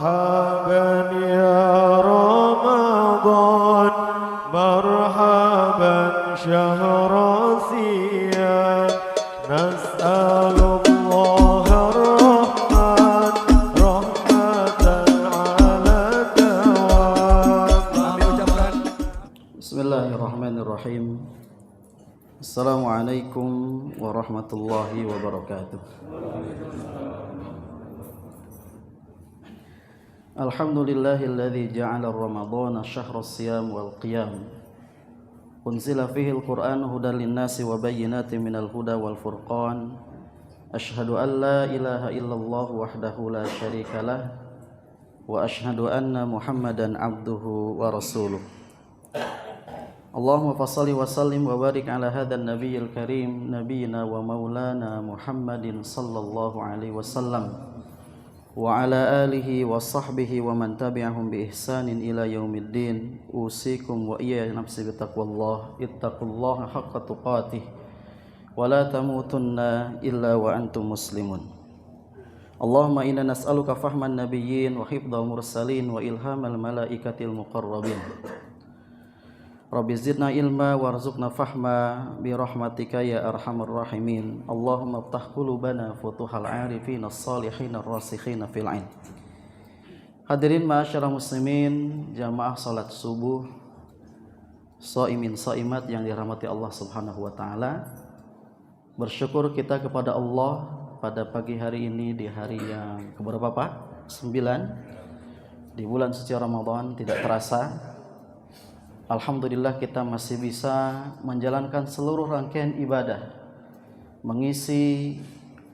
مرحبا يا رمضان مرحبا شهر صيام نسأل الله الرحمن رحمة على دوام. Bismillahirrahmanirrahim. Assalamualaikum warahmatullahi wabarakatuh. Alhamdulillahilladzi ja'ala Ramadhana syahra siyam wal qiyam. Unzila fihi al-Qur'an hudan lin-nasi wa bayyinatin minal huda wal furqan. Asyhadu an la ilaha illallah wahdahu la syarikalah wa asyhadu anna Muhammadan abduhu wa rasuluh. Allahumma fassalli wa sallim wa barik ala hadzal nabiyil karim nabiyina wa maulana Muhammadin sallallahu alaihi wasallam wa ala alihi wa sahbihi wa man tabi'ahum bi ihsanin ila yaumiddin. Usikum wa iyya nafsi bi taqwallah ittaqullaha haqqa tuqatih wa la tamutunna illa wa antum muslimun. Allahumma inna nas'aluka fahman nabiyyin wa hifdzal mursalin wa ilhamal malaikatil muqarrabin. Rabbi zidna ilma warzuqna fahma bi rahmatika ya arhamar rahimin. Allahumma iftah qulubana futuhal arifin as-salihin ar-rasikhin fil ilm. Hadirin ma'asyiral muslimin, jamaah salat subuh, shaimin shaimat yang dirahmati Allah Subhanahu wa taala. Bersyukur kita kepada Allah pada pagi hari ini di hari yang keberapa Pak? 9 di bulan suci Ramadan, tidak terasa. Alhamdulillah kita masih bisa menjalankan seluruh rangkaian ibadah, mengisi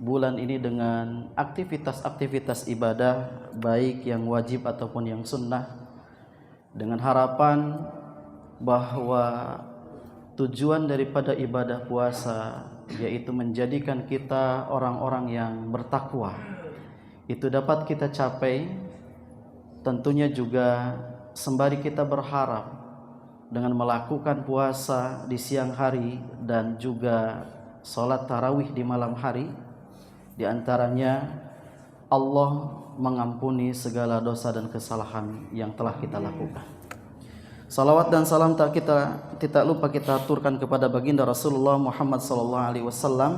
bulan ini dengan aktivitas-aktivitas ibadah baik yang wajib ataupun yang sunnah, dengan harapan bahwa tujuan daripada ibadah puasa yaitu menjadikan kita orang-orang yang bertakwa itu dapat kita capai. Tentunya juga sembari kita berharap dengan melakukan puasa di siang hari dan juga sholat tarawih di malam hari, di antaranya Allah mengampuni segala dosa dan kesalahan yang telah kita lakukan. Salawat dan salam tidak lupa kita aturkan kepada baginda Rasulullah Muhammad SAW,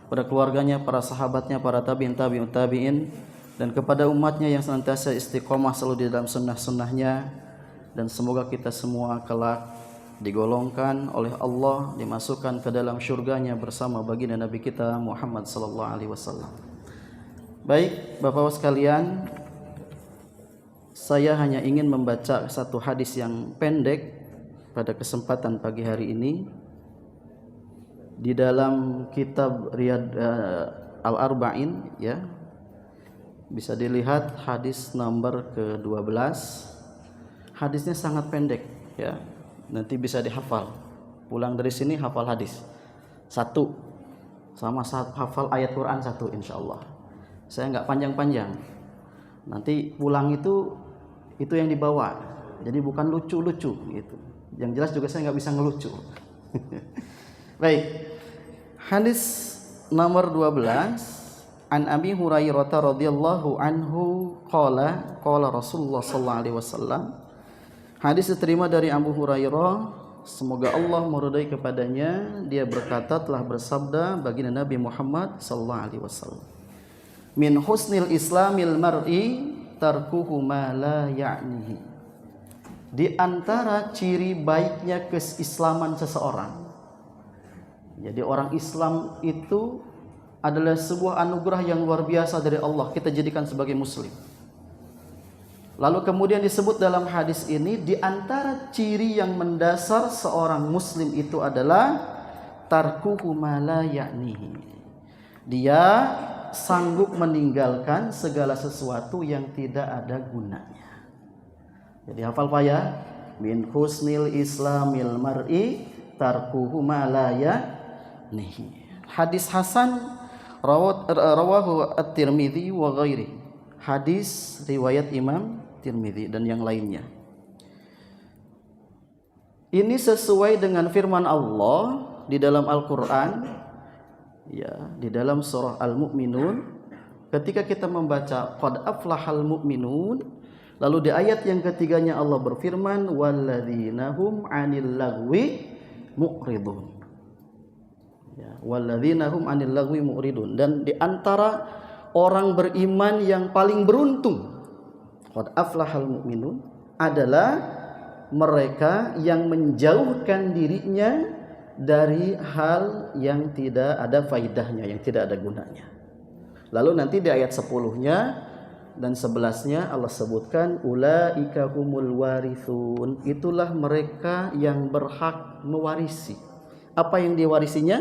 pada keluarganya, para sahabatnya, para tabi'in tabi'in, dan kepada umatnya yang senantiasa istiqomah selalu di dalam sunnah-sunnahnya. Dan semoga kita semua kelak digolongkan oleh Allah, dimasukkan ke dalam syurganya bersama baginda Nabi kita Muhammad sallallahu alaihi wasallam. Baik, Bapak-Bapak sekalian, saya hanya ingin membaca satu hadis yang pendek pada kesempatan pagi hari ini di dalam kitab Riyad Al-Arba'in, ya. Bisa dilihat hadis nomor ke-12. Hadisnya sangat pendek, ya. Nanti bisa dihafal. Pulang dari sini hafal hadis satu, sama hafal ayat Quran satu, insya Allah. Saya nggak panjang-panjang. Nanti pulang itu yang dibawa. Jadi bukan lucu-lucu gitu. Yang jelas juga saya nggak bisa ngelucu. Baik. Hadis nomor 12. An Abi Hurairah radhiyallahu anhu qala Rasulullah sallallahu alaihi wasallam. Hadis diterima dari Abu Hurairah, semoga Allah meridai kepadanya. Dia berkata, telah bersabda baginda Nabi Muhammad sallallahu alaihi wasallam, min husnil islamil mar'i tarkuhu ma la ya'nihi. Di antara ciri baiknya keislaman seseorang. Jadi orang Islam itu adalah sebuah anugerah yang luar biasa dari Allah, kita jadikan sebagai muslim. Lalu kemudian disebut dalam hadis ini, di antara ciri yang mendasar seorang muslim itu adalah tarkuhu ma la ya'nihi. Dia sanggup meninggalkan segala sesuatu yang tidak ada gunanya. Jadi hafal Pak ya, min husnil islamil mar'i tarkuhu ma la ya'nihi. Hadis hasan rawahu at-Tirmidzi wa ghairi. Hadis riwayat Imam Tirmidzi dan yang lainnya. Ini sesuai dengan firman Allah di dalam Al-Qur'an, ya, di dalam surah Al-Mu'minun ketika kita membaca qad aflahal mu'minun, lalu di ayat yang ketiganya Allah berfirman walladzina hum 'anil lagwi mu'ridun. Ya, walladzina hum 'anil lagwi mu'ridun, dan di antara orang beriman yang paling beruntung qad aflahal mu'minun adalah mereka yang menjauhkan dirinya dari hal yang tidak ada faidahnya, yang tidak ada gunanya. Lalu nanti di ayat 10-nya dan 11-nya Allah sebutkan ulaika humul warithun, itulah mereka yang berhak mewarisi. Apa yang diwarisinya?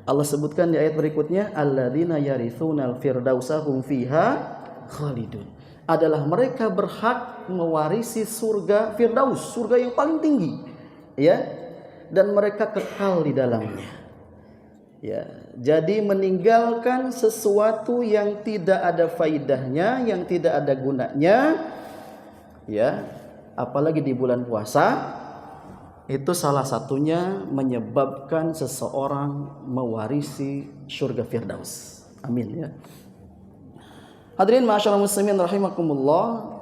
Allah sebutkan di ayat berikutnya alladzina yarithunal firdausa hum fiha khalidun, adalah mereka berhak mewarisi surga Firdaus, surga yang paling tinggi, ya, dan mereka kekal di dalamnya. Ya, jadi meninggalkan sesuatu yang tidak ada faidahnya, yang tidak ada gunanya, ya, apalagi di bulan puasa, itu salah satunya menyebabkan seseorang mewarisi surga Firdaus. Amin ya. Hadirin ma'asyiral muslimin rahimakumullah,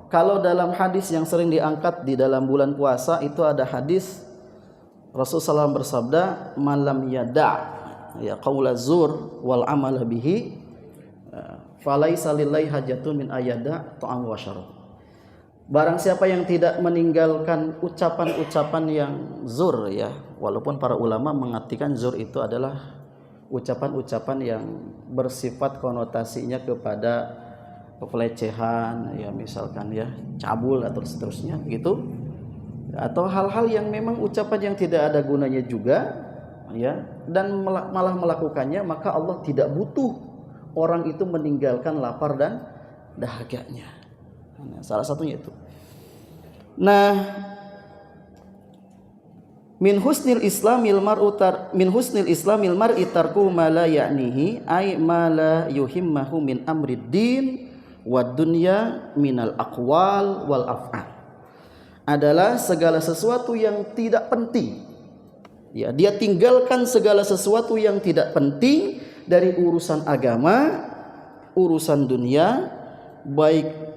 kalau dalam hadis yang sering diangkat di dalam bulan puasa itu ada hadis Rasulullah SAW bersabda, "Malam yada' ya qaula zur wal amal bihi falaisa lillahi hajatun min ayada ta'am wa syarab." Barang siapa yang tidak meninggalkan ucapan-ucapan yang zur, ya, walaupun para ulama mengartikan zur itu adalah ucapan-ucapan yang bersifat konotasinya kepada pelecehan, ya, misalkan ya cabul atau seterusnya gitu, atau hal-hal yang memang ucapan yang tidak ada gunanya juga, ya, dan malah melakukannya, maka Allah tidak butuh orang itu meninggalkan lapar dan dahaganya. Nah, salah satunya itu. Nah, min husnil islamil mar'i tarku ma la ya'nihi ay ma la yuhimmahu min amrid din wad dunya minal aqwal wal af'al, adalah segala sesuatu yang tidak penting. Ya, dia tinggalkan segala sesuatu yang tidak penting dari urusan agama, urusan dunia, baik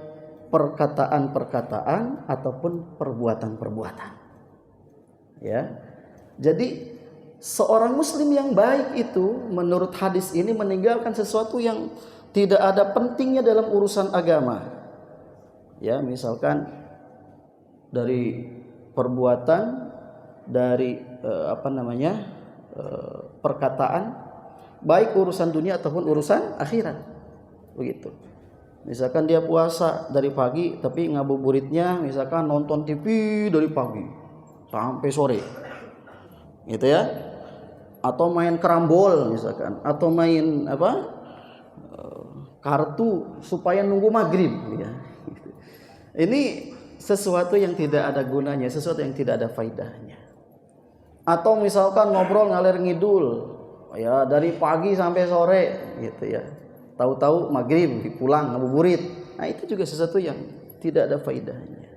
perkataan-perkataan ataupun perbuatan-perbuatan. Ya. Jadi seorang muslim yang baik itu menurut hadis ini meninggalkan sesuatu yang tidak ada pentingnya dalam urusan agama. Ya, misalkan dari perbuatan, dari perkataan, baik urusan dunia ataupun urusan akhirat. Begitu. Misalkan dia puasa dari pagi tapi ngabuburitnya misalkan nonton TV dari pagi sampai sore, gitu ya, atau main karambol misalkan, atau main kartu supaya nunggu maghrib, ya. Ini sesuatu yang tidak ada gunanya, sesuatu yang tidak ada faidahnya. Atau misalkan ngobrol ngalir ngidul, ya, dari pagi sampai sore, gitu ya. Tahu-tahu maghrib pulang ngabuburit. Nah, itu juga sesuatu yang tidak ada faidahnya.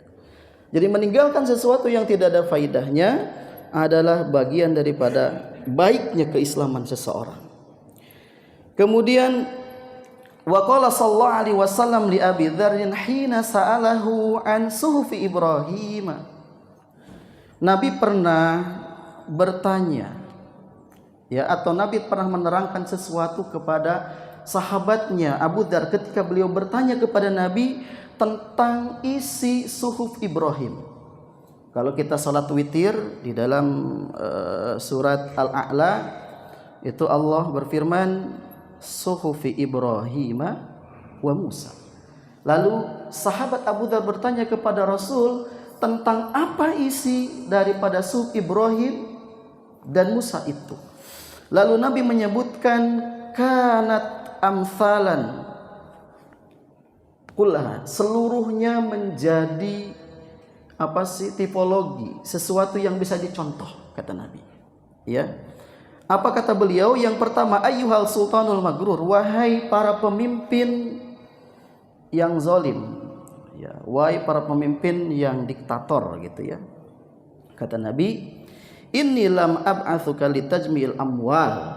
Jadi meninggalkan sesuatu yang tidak ada faidahnya adalah bagian daripada baiknya keislaman seseorang. Kemudian wa qala sallallahu alaihi wasallam li Abi Dzarrin hina sa'alahu an suhufi Ibrahim. Nabi pernah bertanya, ya, atau Nabi pernah menerangkan sesuatu kepada sahabatnya Abu Dzar ketika beliau bertanya kepada Nabi tentang isi suhuf Ibrahim. Kalau kita salat witir di dalam surat Al-A'la itu Allah berfirman suhufi Ibrahim wa Musa. Lalu sahabat Abu Dzar bertanya kepada Rasul tentang apa isi daripada suhuf Ibrahim dan Musa itu. Lalu Nabi menyebutkan kanat amsalan kullaha, seluruhnya menjadi tipologi, sesuatu yang bisa dicontoh, kata Nabi. Ya. Apa kata beliau? Yang pertama, ayyuhal sultanul magrur, wahai para pemimpin yang zalim, ya, wahai para pemimpin yang diktator, gitu ya. Kata Nabi, inni lam ab'atsuka litajmil amwal,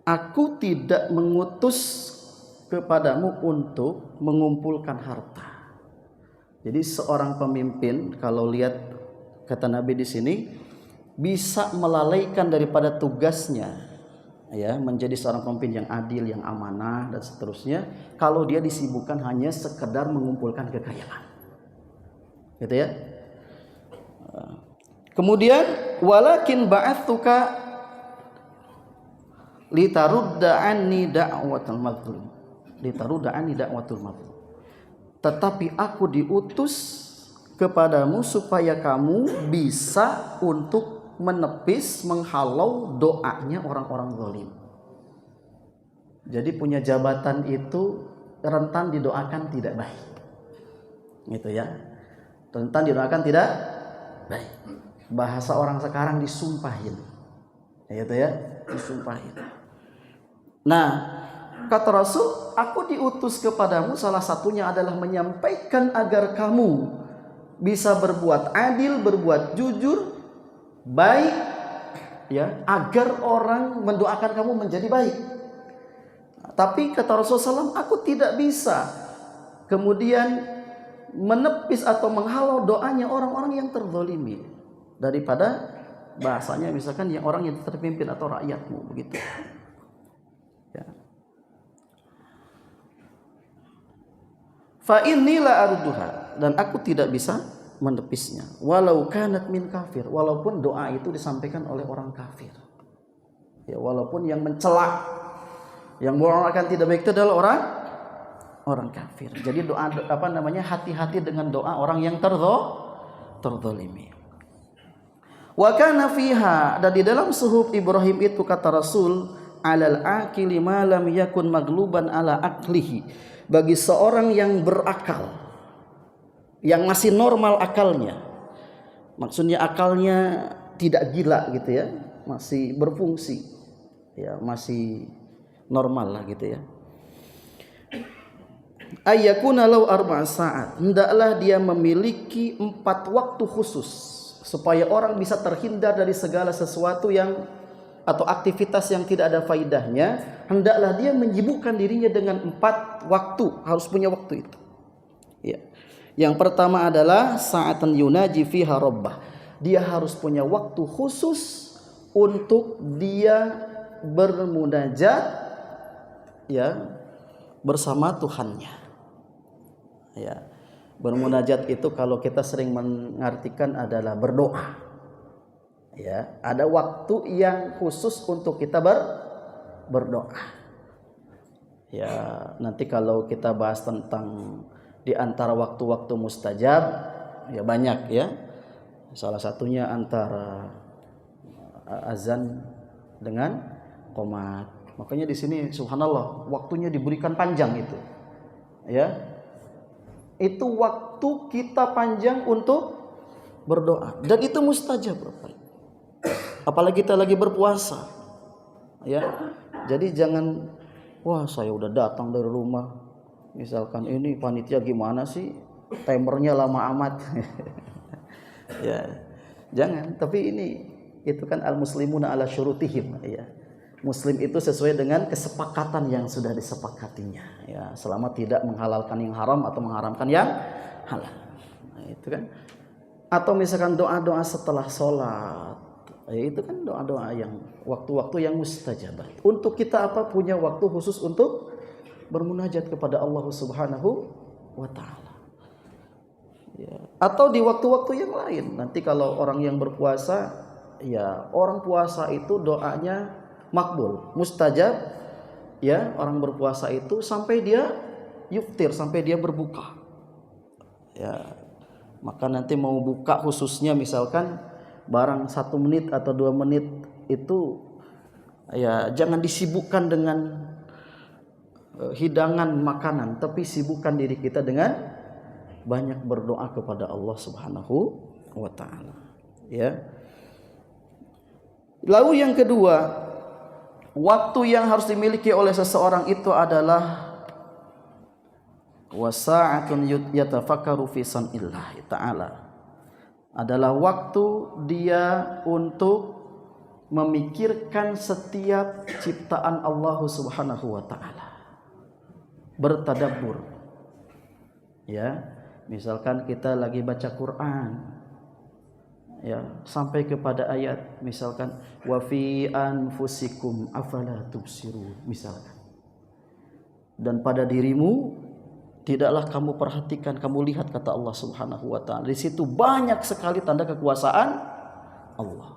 Aku tidak mengutus kepadamu untuk mengumpulkan harta. Jadi seorang pemimpin kalau lihat kata Nabi di sini bisa melalaikan daripada tugasnya, ya, menjadi seorang pemimpin yang adil, yang amanah dan seterusnya kalau dia disibukkan hanya sekedar mengumpulkan kekayaan. Gitu ya. Kemudian walakin ba'atsuka litarudda anni da'watul mazlum. Litarudda anni da'watul mazlum. Tetapi aku diutus kepadamu supaya kamu bisa untuk menepis, menghalau doanya orang-orang zalim. Jadi punya jabatan itu rentan didoakan tidak baik. Gitu ya. Rentan didoakan tidak baik. Bahasa orang sekarang disumpahin. Gitu ya, disumpahin. Nah, kata Rasul, aku diutus kepadamu salah satunya adalah menyampaikan agar kamu bisa berbuat adil, berbuat jujur, baik, ya, agar orang mendoakan kamu menjadi baik. Tapi kata Rasulullah SAW, aku tidak bisa kemudian menepis atau menghalau doanya orang-orang yang terzalimi daripada bahasanya misalkan yang orang yang terpimpin atau rakyatmu begitu. Ya. Fa inilah arduha, dan aku tidak bisa menepisnya walau kanat min kafir, walaupun doa itu disampaikan oleh orang kafir. Ya, walaupun yang mencela, yang mengatakan tidak baik itu adalah orang kafir. Jadi doa hati-hati dengan doa orang yang terzalimi. Wa kana fiha, dan di dalam suhuf Ibrahim itu kata Rasul, alal akili ma lam yakun magluban ala aklihi, bagi seorang yang berakal, yang masih normal akalnya, maksudnya akalnya tidak gila gitu ya, masih berfungsi, ya masih normal lah gitu ya. Ayyakuna law arba'a sa'at, hendaklah dia memiliki 4 waktu khusus supaya orang bisa terhindar dari segala sesuatu yang atau aktivitas yang tidak ada faidahnya. Hendaklah dia menyibukkan dirinya dengan 4 waktu, harus punya waktu itu. Ya. Yang pertama adalah sa'atan yunaji fiha rabbah. Dia harus punya waktu khusus untuk dia bermunajat, ya, bersama Tuhannya. Ya. Bermunajat itu kalau kita sering mengartikan adalah berdoa. Ya, ada waktu yang khusus untuk kita berdoa. Ya, nanti kalau kita bahas tentang di antara waktu-waktu mustajab, ya banyak ya. Salah satunya antara azan dengan qomat. Makanya di sini subhanallah waktunya diberikan panjang itu. Ya. Itu waktu kita panjang untuk berdoa, dan itu mustajab, apalagi kita lagi berpuasa, ya. Jadi jangan, wah saya udah datang dari rumah, misalkan ini panitia gimana sih, timernya lama amat. Ya, jangan. Tapi ini itu kan al muslimuna ala syurutihim, ya. Muslim itu sesuai dengan kesepakatan yang sudah disepakatinya, ya, selama tidak menghalalkan yang haram atau mengharamkan yang halal. Nah, itu kan. Atau misalkan doa-doa setelah sholat, ya, itu kan doa-doa yang waktu-waktu yang mustajab. Untuk kita punya waktu khusus untuk bermunajat kepada Allah Subhanahu wa taala. Ya. Atau di waktu-waktu yang lain. Nanti kalau orang yang berpuasa, ya, orang puasa itu doanya makbul, mustajab, ya, orang berpuasa itu sampai dia yuftir, sampai dia berbuka. Ya, maka nanti mau buka khususnya misalkan barang 1 menit atau 2 menit itu, ya, jangan disibukkan dengan hidangan makanan, tapi sibukkan diri kita dengan banyak berdoa kepada Allah Subhanahu wa taala, ya. Lalu yang kedua, waktu yang harus dimiliki oleh seseorang itu adalah wasa'atun yatafakkaru fi sanillah ta'ala, adalah waktu dia untuk memikirkan setiap ciptaan Allah Subhanahu wa taala. Bertadabbur. Ya, misalkan kita lagi baca Quran, ya, sampai kepada ayat misalkan wa fi anfusikum afala tubsirun misalkan. Dan pada dirimu tidaklah kamu perhatikan, kamu lihat, kata Allah Subhanahu wa taala. Di situ banyak sekali tanda kekuasaan Allah.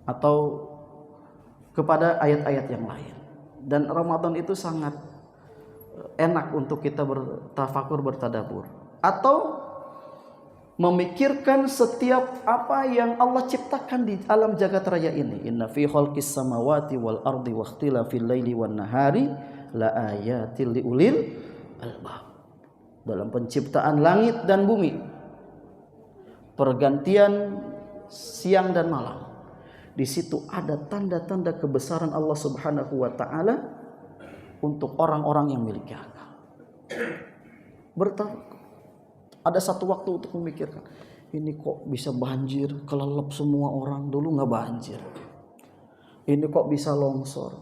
Atau kepada ayat-ayat yang lain. Dan Ramadan itu sangat enak untuk kita bertafakur, bertadabur, atau memikirkan setiap apa yang Allah ciptakan di alam jagat raya ini. Inna fi khalqis samawati wal ardi wa ikhtilafil laili wan nahari la ayatil liulil albab. Dalam penciptaan langit dan bumi, pergantian siang dan malam, di situ ada tanda-tanda kebesaran Allah Subhanahu wa taala untuk orang-orang yang memiliki akal. Ada satu waktu untuk memikirkan, ini kok bisa banjir, kelelep semua orang, dulu nggak banjir. Ini kok bisa longsor,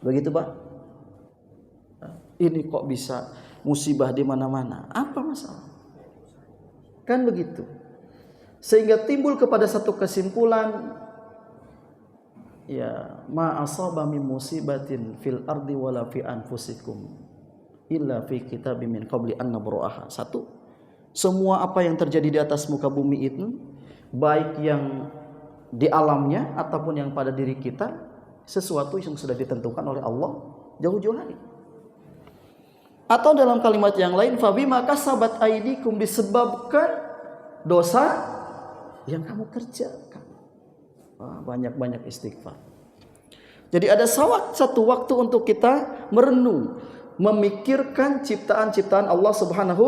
begitu Pak? Ini kok bisa musibah di mana-mana? Apa masalah? Kan begitu. Sehingga timbul kepada satu kesimpulan, ya, ma asaba min musibatin fil ardi wala fi anfusikum illa fi kitabim min qabli an nabra'aha. Satu, semua apa yang terjadi di atas muka bumi itu, baik yang di alamnya ataupun yang pada diri kita, sesuatu yang sudah ditentukan oleh Allah jauh-jauh hari. Atau dalam kalimat yang lain, fabima kasabat aidikum, disebabkan dosa yang kamu kerjakan. Banyak-banyak istighfar. Jadi ada satu waktu untuk kita merenung, memikirkan ciptaan-ciptaan Allah Subhanahu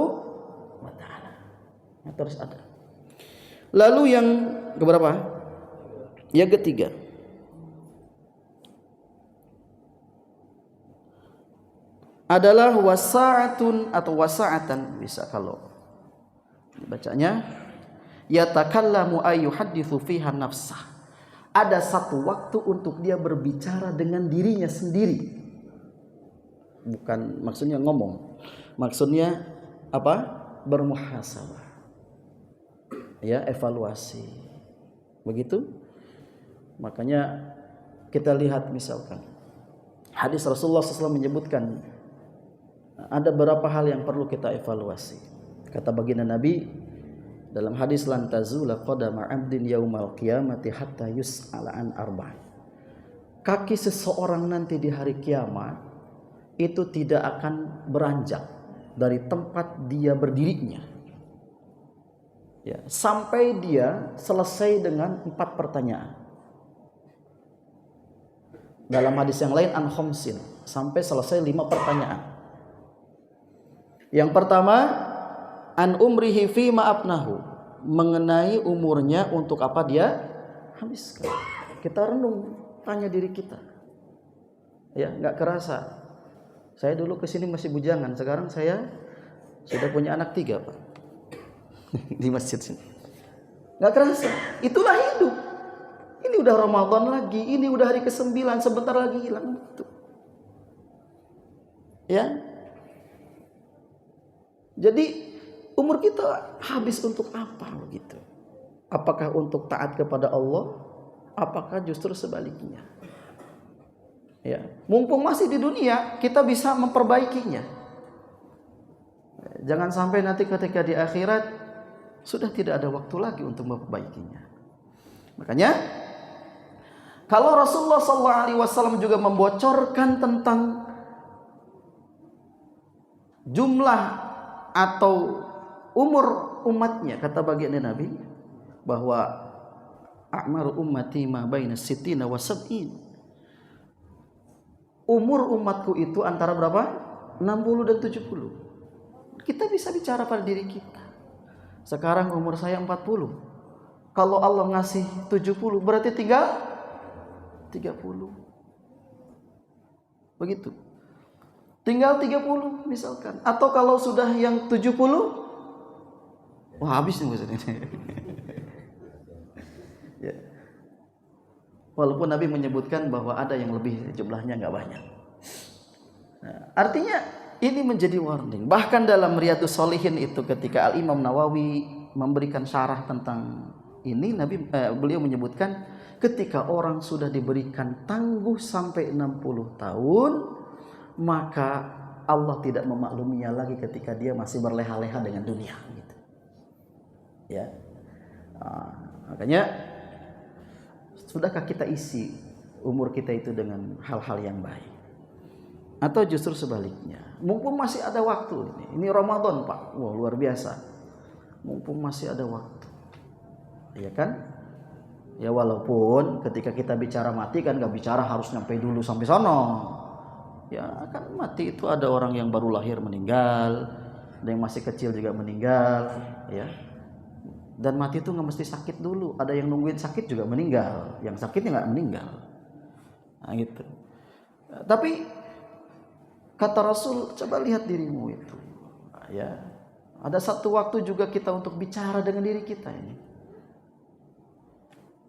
wa taala. Terus ada. Lalu yang keberapa? Yang ketiga. Adalah wasa'atun atau wasa'atan, bisa kalau dibacanya yatakallamu ayyuhadditsu fiha nafsah. Ada satu waktu untuk dia berbicara dengan dirinya sendiri. Bukan maksudnya ngomong. Maksudnya apa? Bermuhasabah. Ya, evaluasi. Begitu? Makanya kita lihat misalkan hadis Rasulullah SAW menyebutkan ada beberapa hal yang perlu kita evaluasi. Kata baginda Nabi dalam hadis, lan tazula qadama 'abdin yaumal qiyamati hatta yus'ala an arba'in. Kaki seseorang nanti di hari kiamat itu tidak akan beranjak dari tempat dia berdirinya, ya, sampai dia selesai dengan 4 pertanyaan. Dalam hadis yang lain an khamsin, sampai selesai 5 pertanyaan. Yang pertama, an umrihi fi ma'abnahu, mengenai umurnya untuk apa dia habiskan. Kita renung, tanya diri kita. Ya, nggak kerasa. Saya dulu kesini masih bujangan, sekarang saya sudah punya anak 3, Pak. Di masjid sini. Nggak kerasa. Itulah hidup. Ini udah Ramadan lagi, ini udah hari ke-9, sebentar lagi hilang itu. Ya. Jadi umur kita habis untuk apa begitu? Apakah untuk taat kepada Allah? Apakah justru sebaliknya? Ya, mumpung masih di dunia, kita bisa memperbaikinya. Jangan sampai nanti ketika di akhirat sudah tidak ada waktu lagi untuk memperbaikinya. Makanya kalau Rasulullah SAW juga membocorkan tentang jumlah atau umur umatnya, kata baginda Nabi bahwa a'maru ummati ma baina sittina wa sab'in. Umur umatku itu antara berapa? 60 dan 70. Kita bisa bicara pada diri kita. Sekarang umur saya 40. Kalau Allah ngasih 70, berarti tinggal 30. Begitu. Tinggal 30 misalkan. Atau kalau sudah yang 70, wah habis nih Ustaz ini. Ya. Walaupun Nabi menyebutkan bahwa ada yang lebih, jumlahnya nggak banyak. Nah, artinya ini menjadi warning. Bahkan dalam Riyadhus Shalihin itu ketika Al-Imam Nawawi memberikan syarah tentang ini, beliau menyebutkan ketika orang sudah diberikan tangguh sampai 60 tahun, maka Allah tidak memakluminya lagi ketika dia masih berleha-leha dengan dunia gitu. Ya. Makanya sudahkah kita isi umur kita itu dengan hal-hal yang baik? Atau justru sebaliknya, mumpung masih ada waktu, ini Ramadan Pak, wah luar biasa, mumpung masih ada waktu, ya kan? Ya walaupun ketika kita bicara mati kan gak bicara harus nyampe dulu sampai sono. Ya kan mati itu ada orang yang baru lahir meninggal, ada yang masih kecil juga meninggal, ya. Dan mati itu nggak mesti sakit dulu, ada yang nungguin sakit juga meninggal, yang sakitnya nggak meninggal. Nah gitu. Tapi kata Rasul, coba lihat dirimu itu, ya. Ada satu waktu juga kita untuk bicara dengan diri kita ini.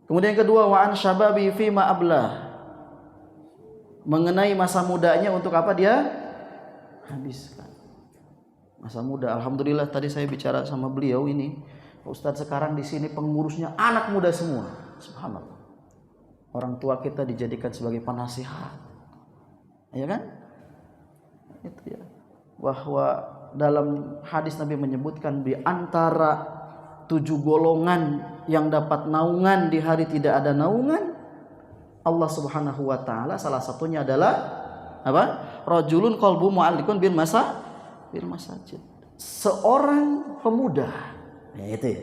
Kemudian yang kedua, wa an syababi fima ablah. Mengenai masa mudanya untuk apa dia habiskan. Masa muda, alhamdulillah tadi saya bicara sama beliau ini, Ustadz sekarang di sini pengurusnya anak muda semua. Subhanallah. Orang tua kita dijadikan sebagai penasihat. Ya kan? Itu ya. Bahwa dalam hadis Nabi menyebutkan di antara 7 golongan yang dapat naungan di hari tidak ada naungan, Allah Subhanahu wa taala salah satunya adalah apa? Rajulun qalbu mu'alliqun bil masajid. Seorang pemuda, ya itu ya,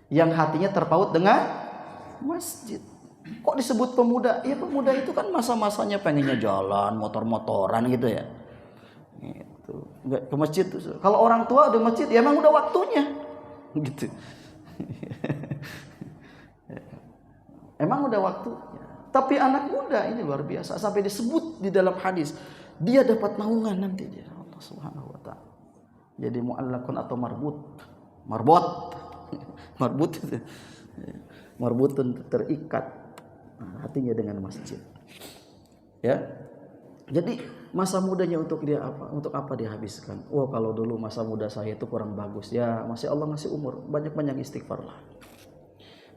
yang hatinya terpaut dengan masjid. Kok disebut pemuda? Ya pemuda itu kan masa-masanya pengennya jalan, motor-motoran gitu ya. Gitu. Enggak ke masjid tuh. Kalau orang tua udah masjid, ya emang udah waktunya. Gitu. Emang udah waktunya. Tapi anak muda ini luar biasa, sampai disebut di dalam hadis dia dapat naungan nanti dia, Allah Subhanahu wa taala. Jadi mu'allaqun atau marbutun terikat hatinya dengan masjid. Ya. Jadi masa mudanya untuk dia apa? Untuk apa dia habiskan? Oh, kalau dulu masa muda saya itu kurang bagus. Ya, masih Allah ngasih umur, banyak-banyak istighfar lah.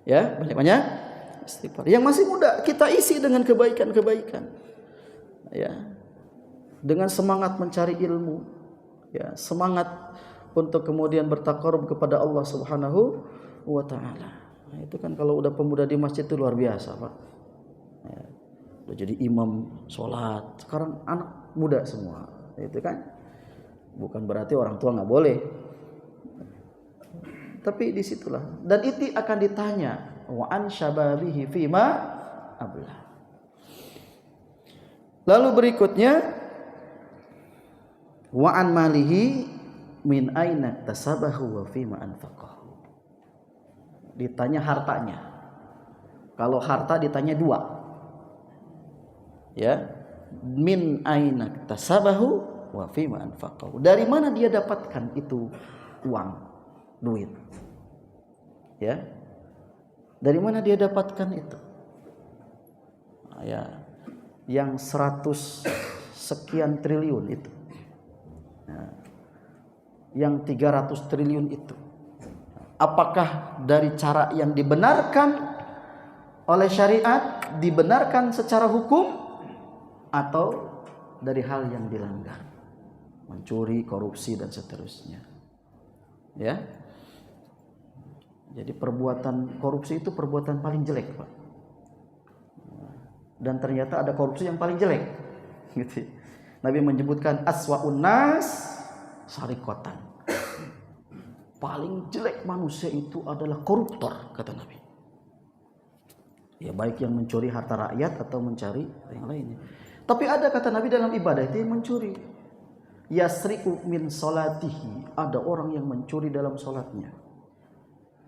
Ya, banyak-banyak istighfar. Yang masih muda kita isi dengan kebaikan-kebaikan. Ya. Dengan semangat mencari ilmu, ya, semangat untuk kemudian bertaqarrub kepada Allah Subhanahu wa taala. Nah, itu kan kalau udah pemuda di masjid itu luar biasa, Pak. Ya. Udah jadi imam sholat. Sekarang anak muda semua. Itu kan bukan berarti orang tua nggak boleh. Tapi disitulah. Dan itu akan ditanya, wa an syababihi fima ablah. Lalu berikutnya, wa an malihi min aina tasabahu wa fima anfaqahu. Ditanya hartanya. Kalau harta ditanya 2. Ya, min aina tasabahu wa fima anfaqahu. Dari mana dia dapatkan itu uang, duit? Ya. Dari mana dia dapatkan itu? Ya, yang 100 sekian triliun itu. Nah, yang 300 triliun itu. Apakah dari cara yang dibenarkan oleh syariat, dibenarkan secara hukum, atau dari hal yang dilanggar, mencuri, korupsi dan seterusnya? Ya. Jadi perbuatan korupsi itu perbuatan paling jelek, Pak. Dan ternyata ada korupsi yang paling jelek. Gitu. Nabi menyebutkan aswa'un nas sarikotan. Paling jelek manusia itu adalah koruptor, kata Nabi. Ya, baik yang mencuri harta rakyat atau mencari yang lainnya. Tapi ada, kata Nabi, dalam ibadah itu yang mencuri. Yasriku min salatihi. Ada orang yang mencuri dalam salatnya.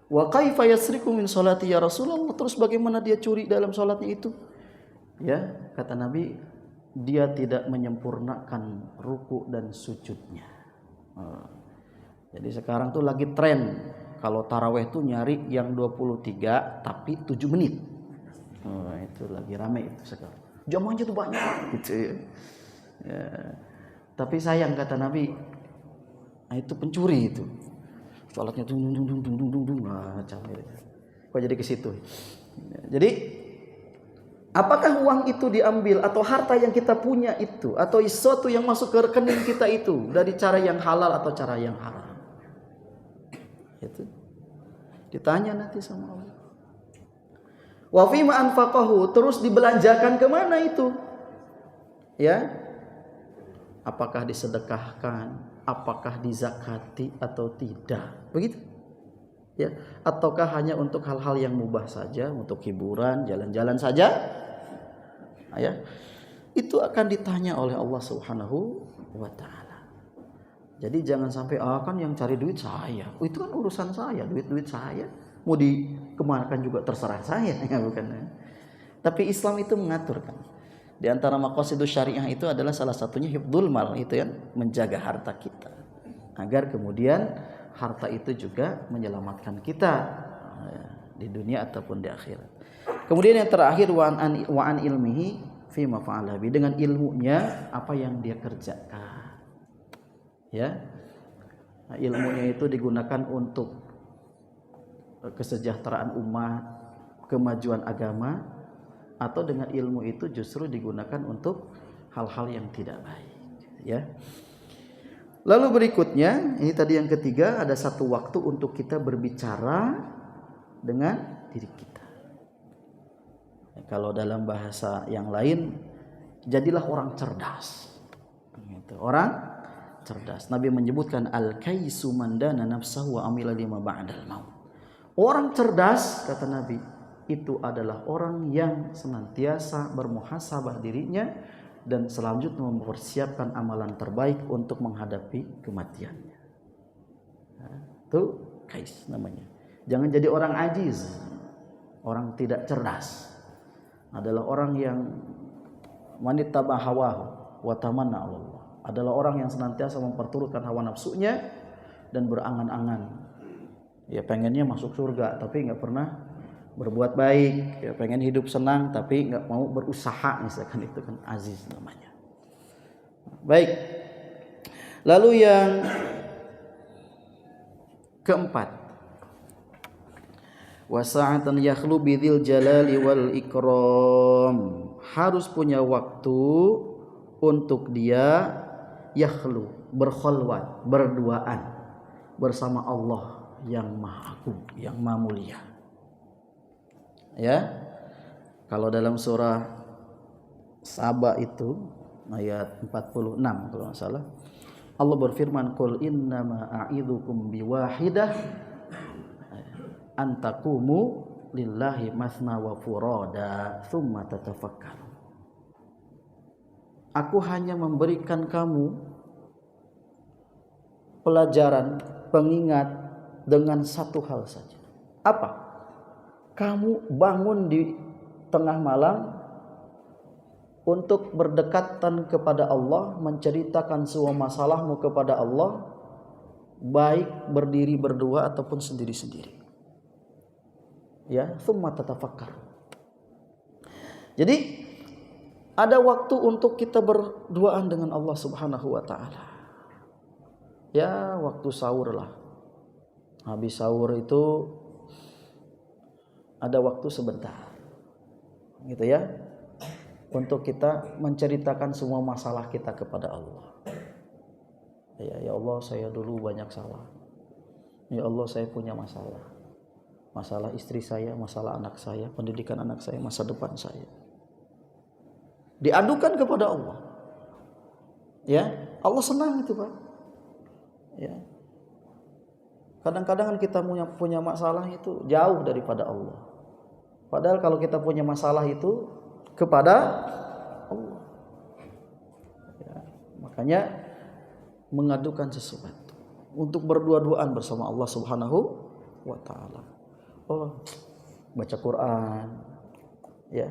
Wa kaifa yasriku min salati ya Rasulullah? Terus bagaimana dia curi dalam salatnya itu? Ya, kata Nabi, dia tidak menyempurnakan ruku dan sujudnya. Jadi sekarang tuh lagi tren kalau taraweh tuh nyari yang 23 tapi 7 menit. Oh, itu lagi rame itu sekarang. Jamaahnya tuh banyak gitu ya. Ya. Tapi sayang kata Nabi, itu pencuri itu. Sholatnya dung dung dung dung dung dung dung macam itu. Kok jadi ke situ? Jadi apakah uang itu diambil atau harta yang kita punya itu atau sesuatu yang masuk ke rekening kita itu dari cara yang halal atau cara yang haram? Itu ditanya nanti sama Allah. Wa fima anfaqahu, terus dibelanjakan kemana itu? Ya, apakah disedekahkan, apakah dizakati atau tidak? Begitu. Ya, ataukah hanya untuk hal-hal yang mubah saja, untuk hiburan, jalan-jalan saja? Ya, itu akan ditanya oleh Allah Subhanahu wa taala. Jadi jangan sampai kan yang cari duit saya. Itu kan urusan saya, duit-duit saya. Mau dikemanakan juga terserah saya, ya bukan. Tapi Islam itu mengaturkan. Di antara maqasidus syariah itu adalah salah satunya hifdzul mal, itu ya, menjaga harta kita. Agar kemudian harta itu juga menyelamatkan kita di dunia ataupun di akhirat. Kemudian yang terakhir wa an ilmihi fi ma fa'ala bi, dengan ilmunya apa yang dia kerjakan. Ya. Nah, ilmunya itu digunakan untuk kesejahteraan umat, kemajuan agama, atau dengan ilmu itu justru digunakan untuk hal-hal yang tidak baik, ya. Lalu berikutnya, ini tadi yang ketiga, ada satu waktu untuk kita berbicara dengan diri kita. Kalau dalam bahasa yang lain, jadilah orang cerdas. Gitu. Orang cerdas. Nabi menyebutkan al-kaisu man dana nafsahu wa amila lima ba'dal maut. Orang cerdas, kata Nabi, itu adalah orang yang senantiasa bermuhasabah dirinya dan selanjutnya mempersiapkan amalan terbaik untuk menghadapi kematiannya. Nah, itu kais namanya. Jangan jadi orang ajiz, orang tidak cerdas. Adalah orang yang manittaba hawahu wa tamanna 'ala Allah. Adalah orang yang senantiasa memperturutkan hawa nafsunya dan berangan-angan. Ya pengennya masuk surga tapi nggak pernah berbuat baik, ya pengen hidup senang tapi nggak mau berusaha, misalkan itu kan aziz namanya. Baik. Lalu yang keempat, wasa'atan yakhlu bidzil jalali wal ikram, harus punya waktu untuk dia yakhlu, berkhalwat, berduaan bersama Allah yang Maha Agung, yang Maha Mulia. Ya. Kalau dalam surah Saba itu ayat 46 kalau enggak salah, Allah berfirman, qul innama a'idzukum biwahidah antakumu lillahi masna wa furada tsumma tatafakkaru. Aku hanya memberikan kamu pelajaran, pengingat dengan satu hal saja. Apa? Kamu bangun di tengah malam untuk berdekatan kepada Allah, menceritakan semua masalahmu kepada Allah, baik berdiri berdua ataupun sendiri-sendiri. Ya, tsumma tatafakkar. Jadi ada waktu untuk kita berduaan dengan Allah Subhanahu wa taala. Ya, waktu sahur lah. Habis sahur itu ada waktu sebentar, gitu ya, untuk kita menceritakan semua masalah kita kepada Allah. Ya Allah, saya dulu banyak salah. Ya Allah, saya punya masalah. Masalah istri saya, masalah anak saya, pendidikan anak saya, masa depan saya. Diadukan kepada Allah. Ya, Allah senang itu, Pak. Ya. Kadang-kadang kita punya masalah itu jauh daripada Allah. Padahal kalau kita punya masalah itu kepada Allah. Ya, makanya mengadukan sesuatu untuk berdua-duaan bersama Allah Subhanahu wa taala. Oh, baca Quran. Ya.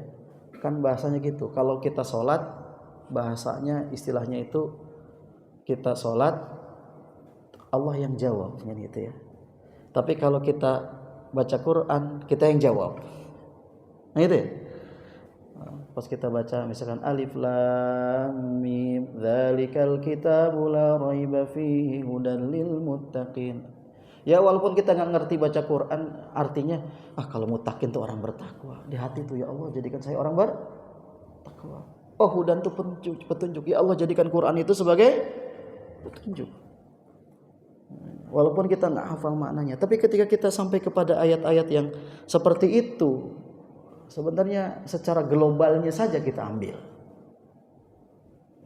Kan bahasanya gitu. Kalau kita sholat, bahasanya istilahnya itu kita sholat Allah yang jawab, gitu ya. Tapi kalau kita baca Quran, kita yang jawab. Nah itu ya. Pas kita baca misalkan alif lam mim dzalikal kitabu la raiba fihi hudal lil muttaqin. Ya walaupun kita nggak ngerti baca Quran artinya kalau muttaqin tuh orang bertakwa. Di hati tuh ya Allah jadikan saya orang bertakwa. Oh hudan tuh petunjuk. Ya Allah jadikan Quran itu sebagai petunjuk. Walaupun kita nggak hafal maknanya, tapi ketika kita sampai kepada ayat-ayat yang seperti itu, sebenarnya secara globalnya saja kita ambil.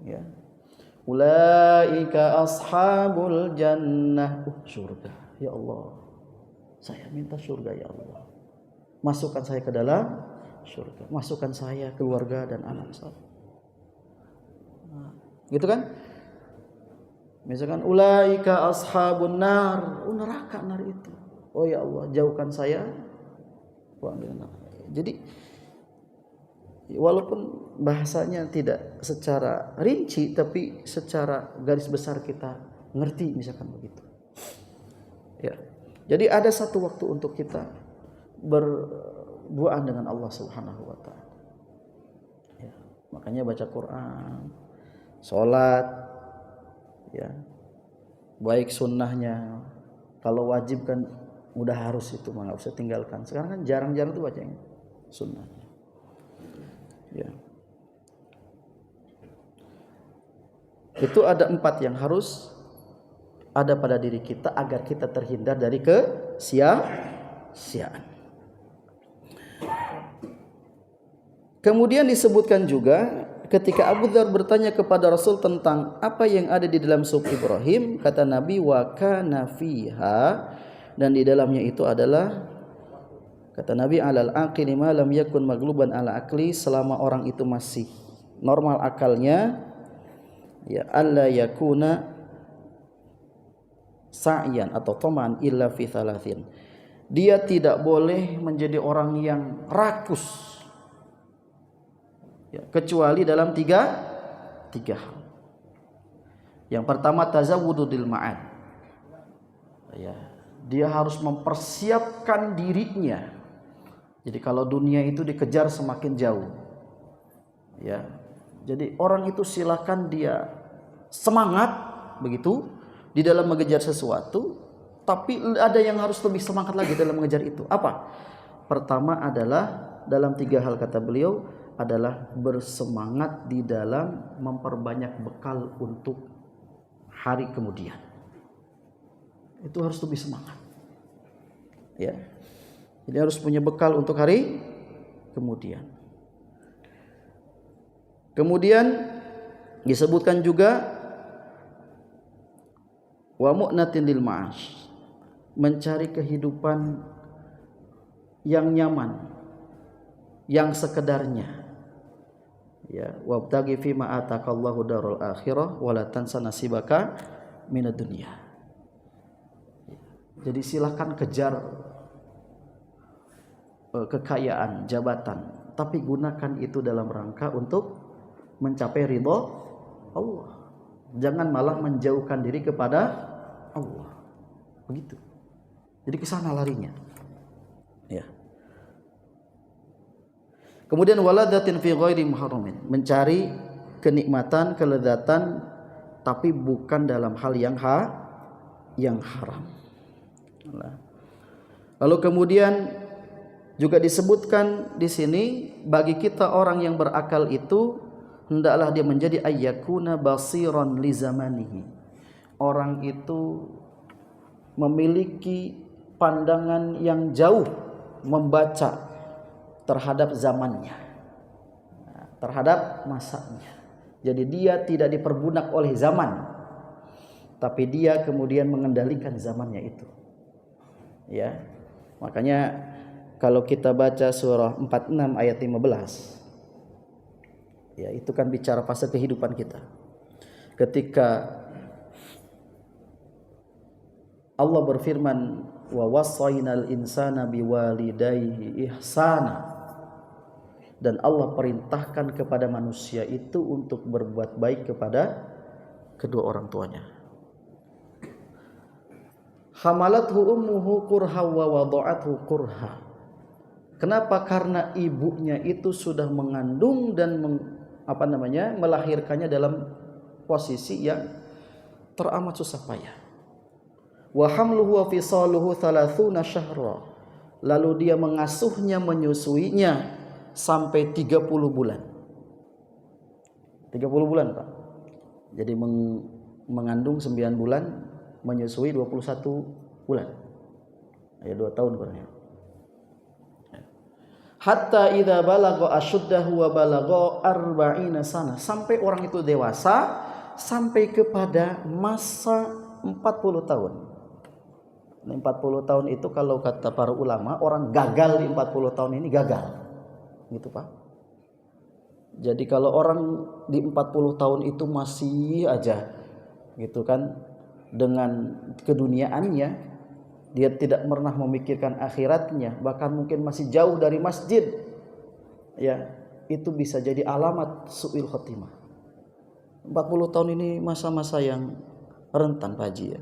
Ya. Ulaika ashabul jannah, surga. Ya Allah, saya minta surga ya Allah. Masukkan saya ke dalam surga. Masukkan saya, keluarga dan anak saya. Gitu kan? Misalkan ulaika ashabun nar, neraka nar itu. Oh ya Allah, jauhkan saya. Jadi walaupun bahasanya tidak secara rinci tapi secara garis besar kita ngerti misalkan begitu. Ya. Jadi ada satu waktu untuk kita berduaan dengan Allah Subhanahu wa taala. Ya. Makanya baca Quran, salat, ya baik sunnahnya, kalau wajib kan udah harus itu nggak usah tinggalkan. Sekarang kan jarang-jarang tuh bacanya sunnahnya. Ya itu ada 4 yang harus ada pada diri kita agar kita terhindar dari kesia-siaan. Kemudian disebutkan juga ketika Abu Dzar bertanya kepada Rasul tentang apa yang ada di dalam suhuf Ibrahim, kata Nabi wa kana fiha, dan di dalamnya itu adalah kata Nabi alal aqili ma lam yakun magluban ala akli, selama orang itu masih normal akalnya, ya alla yakuna sa'yan atau taman illa fi thalathin, dia tidak boleh menjadi orang yang rakus ya, kecuali dalam tiga hal. Yang pertama tazawwudul ma'ad. Ya, dia harus mempersiapkan dirinya. Jadi kalau dunia itu dikejar semakin jauh. Ya. Jadi orang itu silakan dia semangat begitu di dalam mengejar sesuatu, tapi ada yang harus lebih semangat lagi dalam mengejar itu. Apa? Pertama adalah dalam 3 hal kata beliau adalah bersemangat di dalam memperbanyak bekal untuk hari kemudian. Itu harus lebih semangat. Ya. Jadi harus punya bekal untuk hari kemudian. Kemudian disebutkan juga wa mu'natin lil ma'ash, mencari kehidupan yang nyaman, yang sekedarnya. Ya, wabtaghi fima atakallahu darul akhirah wala tansa nasibaka minad dunya. Jadi silakan kejar kekayaan, jabatan, tapi gunakan itu dalam rangka untuk mencapai ridho Allah. Jangan malah menjauhkan diri kepada Allah. Begitu. Jadi ke sana larinya. Ya. Kemudian waladatin fi ghairi muharramin, mencari kenikmatan, kelezatan tapi bukan dalam hal yang haram. Lalu kemudian juga disebutkan di sini bagi kita orang yang berakal itu hendaklah dia menjadi ayyakuna basiran li zamanihi. Orang itu memiliki pandangan yang jauh, membaca terhadap zamannya, terhadap masanya. Jadi dia tidak diperbudak oleh zaman, tapi dia kemudian mengendalikan zamannya itu. Ya, makanya kalau kita baca surah 46 ayat 15, ya itu kan bicara fase kehidupan kita. Ketika Allah berfirman wa wassaynal insana biwalidayhi ihsana, dan Allah perintahkan kepada manusia itu untuk berbuat baik kepada kedua orang tuanya. Hamalathu ummuhu kurha wa wada'athu kurha. Kenapa? Karena ibunya itu sudah mengandung dan melahirkannya dalam posisi yang teramat susah payah. Wa hamluhu wa fisaluhu 30 syahra. Lalu dia mengasuhnya, menyusuinya sampai 30 bulan. 30 bulan, Pak. Jadi mengandung 9 bulan, menyusui 21 bulan. Ya 2 tahun kurangnya. Hatta idza balagha ashuddahu wa balagha 40 sana, sampai orang itu dewasa, sampai kepada masa 40 tahun. 40 tahun itu kalau kata para ulama, orang gagal di 40 tahun ini gagal. Gitu, Pak. Jadi kalau orang di 40 tahun itu masih aja gitu kan dengan keduniaannya, dia tidak pernah memikirkan akhiratnya, bahkan mungkin masih jauh dari masjid, ya itu bisa jadi alamat su'il khotimah. 40 tahun ini masa-masa yang rentan, Pak Haji, ya.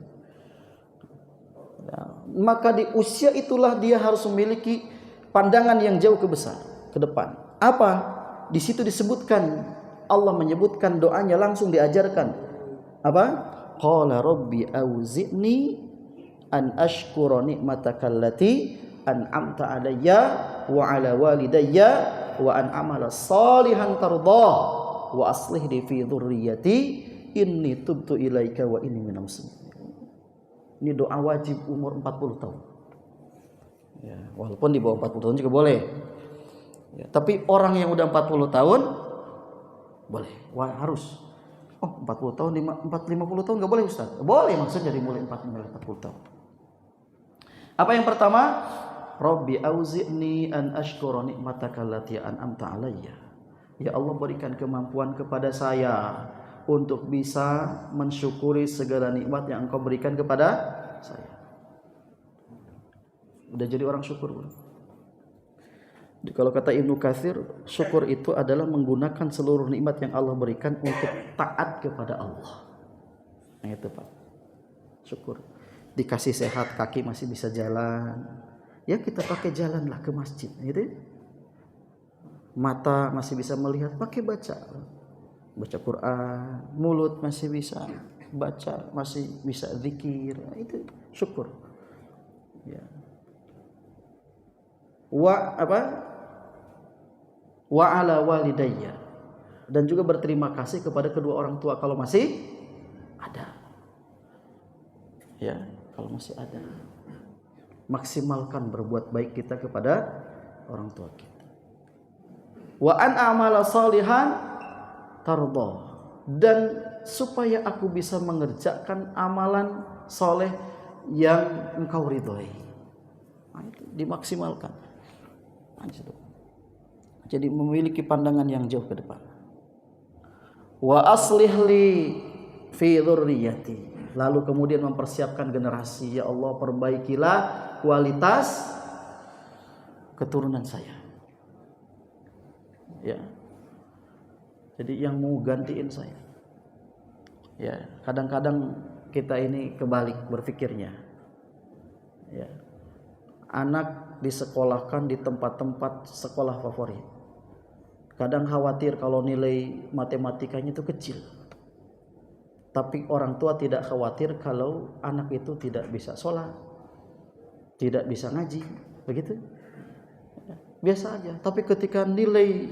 Maka di usia itulah dia harus memiliki pandangan yang jauh ke depan. Apa? Di situ disebutkan, Allah menyebutkan doanya, langsung diajarkan. Apa? Qala rabbi auzi'ni an ashkura ni'mataka allati an'amta alayya wa ala walidayya wa an amala salihan tardah wa aslih li fi dzurriyyati inni tubtu ilaika wa inni minal muslimin. Ini doa wajib umur 40 tahun. Ya, walaupun di bawah 40 tahun juga boleh. Ya, tapi orang yang udah 40 tahun boleh. Wah, harus. Oh, 40 tahun, 50 tahun enggak boleh, Ustaz? Boleh, maksudnya dari mulai 40 tahun. Apa yang pertama? Rabbi auzi'ni an ashkura ni'mataka allati an'amta alayya. Ya Allah, berikan kemampuan kepada saya untuk bisa mensyukuri segala nikmat yang Engkau berikan kepada saya. Udah jadi orang syukur, bro. Kalau kata Ibnu Katsir, syukur itu adalah menggunakan seluruh nikmat yang Allah berikan untuk taat kepada Allah. Nah itu, Pak. Syukur. Dikasih sehat, kaki masih bisa jalan, ya kita pakai jalanlah ke masjid, gitu. Mata masih bisa melihat, pakai baca Quran, mulut masih bisa baca, masih bisa zikir, itu syukur. Ya. Wa ala walidayya, dan juga berterima kasih kepada kedua orang tua kalau masih ada. Ya, kalau masih ada. Maksimalkan berbuat baik kita kepada orang tua kita. Wa an amala salihan tardah, dan supaya aku bisa mengerjakan amalan soleh yang Engkau ridhoi. Nah, itu dimaksimalkan. Nah, jadi memiliki pandangan yang jauh ke depan. Wa aslih li fi dzurriyyati, lalu kemudian mempersiapkan generasi. Ya Allah, perbaikilah kualitas keturunan saya. Ya. Jadi yang mau gantiin saya. Ya, kadang-kadang kita ini kebalik berpikirnya. Ya. Anak disekolahkan di tempat-tempat sekolah favorit. Kadang khawatir kalau nilai matematikanya itu kecil. Tapi orang tua tidak khawatir kalau anak itu tidak bisa sholat, tidak bisa ngaji, begitu? Biasa aja. Tapi ketika nilai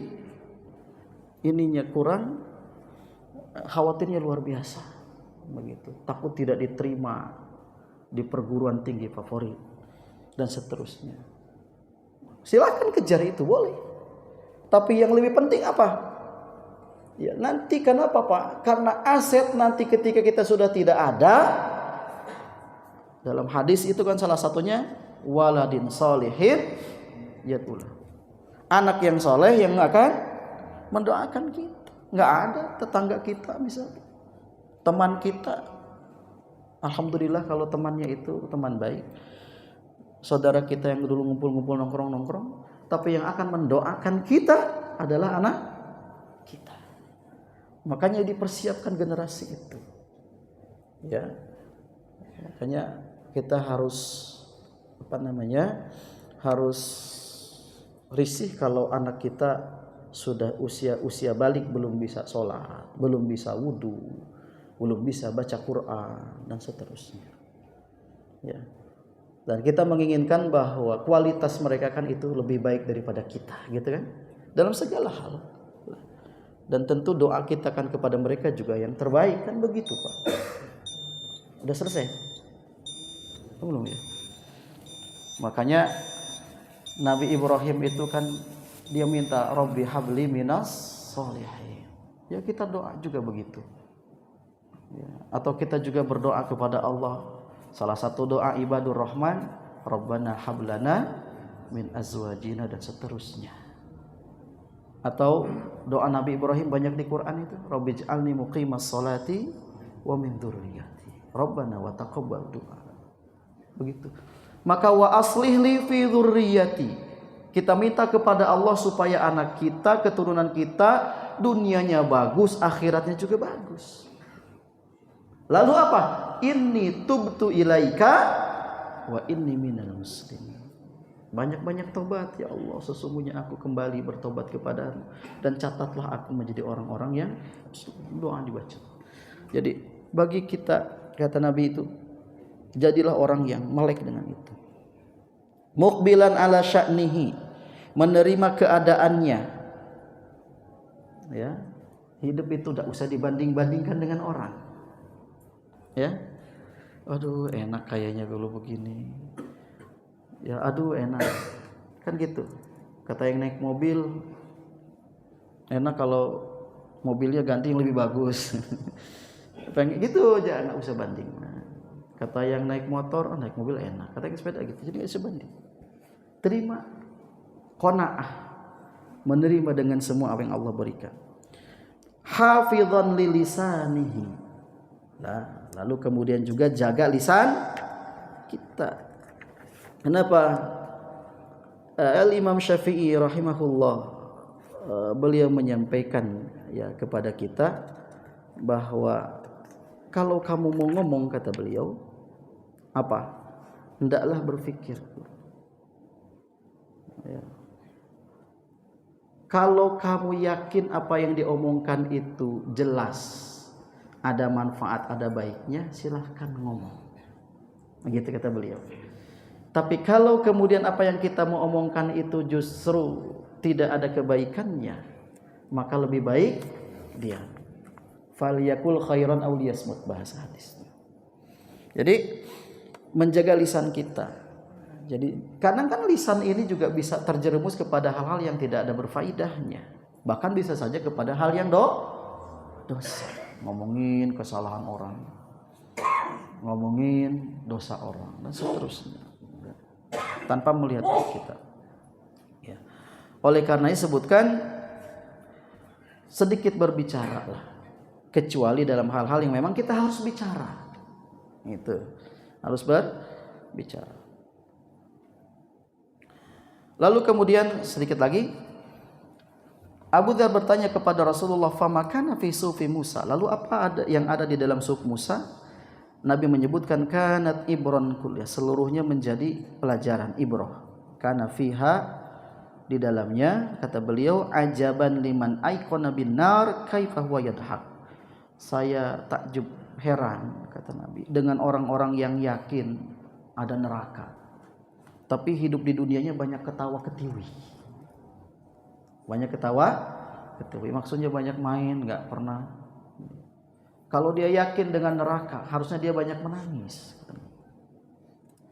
ininya kurang, khawatirnya luar biasa, begitu. Takut tidak diterima di perguruan tinggi favorit dan seterusnya. Silakan kejar itu, boleh. Tapi yang lebih penting apa? Ya, nanti kenapa, Pak? Karena aset nanti ketika kita sudah tidak ada. Dalam hadis itu kan salah satunya waladin sholihin yad'ulah. Anak yang soleh yang akan mendoakan kita. Nggak ada tetangga kita misalnya, teman kita. Alhamdulillah kalau temannya itu teman baik, saudara kita yang dulu ngumpul-ngumpul nongkrong-nongkrong, tapi yang akan mendoakan kita adalah anak kita. Makanya dipersiapkan generasi itu. Ya. Makanya kita harus harus risih kalau anak kita sudah usia balik belum bisa sholat, belum bisa wudhu, belum bisa baca Quran dan seterusnya. Ya. Dan kita menginginkan bahwa kualitas mereka kan itu lebih baik daripada kita, gitu kan? Dalam segala hal. Dan tentu doa kita kan kepada mereka juga yang terbaik, kan begitu, Pak. Udah selesai? Belum ya? Makanya Nabi Ibrahim itu kan dia minta Rabbi habli minas sholihin. Ya kita doa juga begitu. Ya. Atau kita juga berdoa kepada Allah. Salah satu doa ibadur rahman, Rabbana hablana min azwajina dan seterusnya. Atau doa Nabi Ibrahim banyak di Quran itu, Rabbij'alni muqimas sholati wa min dzurriyyati. Rabbana wa taqabbal du'a. Begitu. Maka wa aslih li fi dzurriyyati. Kita minta kepada Allah supaya anak kita, keturunan kita dunianya bagus, akhiratnya juga bagus. Lalu apa? Inni tubtu ilaika wa inni minal muslimin. Banyak-banyak tobat ya Allah, sesungguhnya aku kembali bertobat kepadamu dan catatlah aku menjadi orang-orang yang doa dibaca. Jadi bagi kita, kata Nabi itu, jadilah orang yang melek dengan itu. Muqbilan ala sya'nihi, menerima keadaannya. Ya. Hidup itu tidak usah dibanding-bandingkan dengan orang. Ya. Aduh, enak kayaknya dulu begini. Ya aduh enak, kan gitu. Kata yang naik mobil, enak kalau mobilnya ganti yang lebih bagus. Pengen gitu aja, nggak usah banding. Nah, kata yang naik motor, naik mobil enak. Kata yang sepeda gitu, jadi nggak usah banding. Terima, qanaah, menerima dengan semua apa yang Allah berikan. Hafidhan li lisanihi. Nah, lalu kemudian juga jaga lisan kita. Kenapa Al-Imam Syafi'i rahimahullah beliau menyampaikan ya kepada kita bahwa kalau kamu mau ngomong, kata beliau, apa? Hendaklah berpikir. Ya. Kalau kamu yakin apa yang diomongkan itu jelas, ada manfaat, ada baiknya, silahkan ngomong. Begitu kata beliau. Tapi kalau kemudian apa yang kita mau omongkan itu justru tidak ada kebaikannya, maka lebih baik diam. Falyakul khairan aw liyasmut, bahasa hadis. Jadi menjaga lisan kita. Jadi kadang kan lisan ini juga bisa terjerumus kepada hal-hal yang tidak ada berfaidahnya. Bahkan bisa saja kepada hal yang dosa. Ngomongin kesalahan orang, ngomongin dosa orang dan seterusnya. Tanpa melihat kita. Ya. Oleh karena itu sebutkan sedikit berbicara lah, kecuali dalam hal-hal yang memang kita harus bicara. Itu harus berbicara. Lalu kemudian sedikit lagi, Abu Dzar bertanya kepada Rasulullah, "Famakana fi sufi Musa?" Lalu apa yang ada di dalam suf Musa? Nabi menyebutkan kanat ibron kuliah, seluruhnya menjadi pelajaran ibrah. Kana fiha, di dalamnya kata beliau, ajaban liman aikona bin nar kaifa huwa yadhak. Saya takjub, heran kata Nabi dengan orang-orang yang yakin ada neraka, tapi hidup di dunianya banyak ketawa ketiwi. Banyak ketawa ketiwi, maksudnya banyak main, enggak pernah. Kalau dia yakin dengan neraka, harusnya dia banyak menangis.